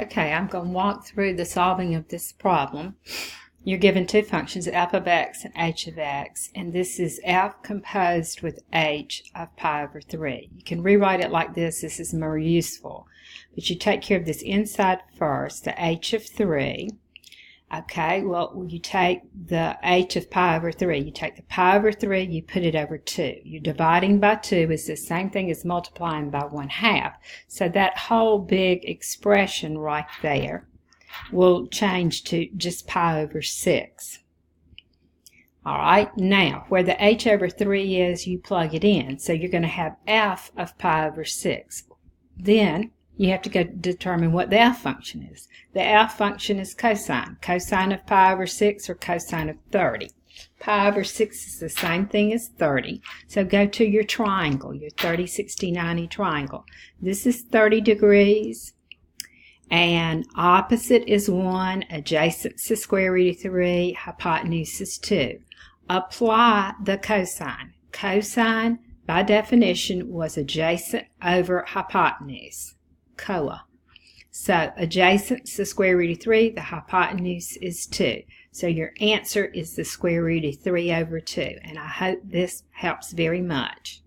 Okay, I'm going to walk through the solving of this problem. You're given two functions, f of x and h of x, and this is f composed with h of pi over 3. You can rewrite it like this. This is more useful. But you take care of this inside first, the h of 3. Okay, well, you take the h of pi over 3. You take the pi over 3, you put it over 2. You're dividing by 2 is the same thing as multiplying by 1/2. So that whole big expression right there will change to just pi over 6. All right, now where the h over 3 is, you plug it in. So you're going to have f of pi over 6. Then you have to go determine what the f function is. The f function is cosine. Cosine of pi over 6 or cosine of 30. Pi over 6 is the same thing as 30. So go to your triangle, your 30, 60, 90 triangle. This is 30 degrees. And opposite is 1, adjacent is the square root of 3, hypotenuse is 2. Apply the cosine. Cosine, by definition, was adjacent over hypotenuse. COA. So adjacent is the square root of 3, the hypotenuse is 2. So your answer is the square root of 3 over 2. And I hope this helps very much.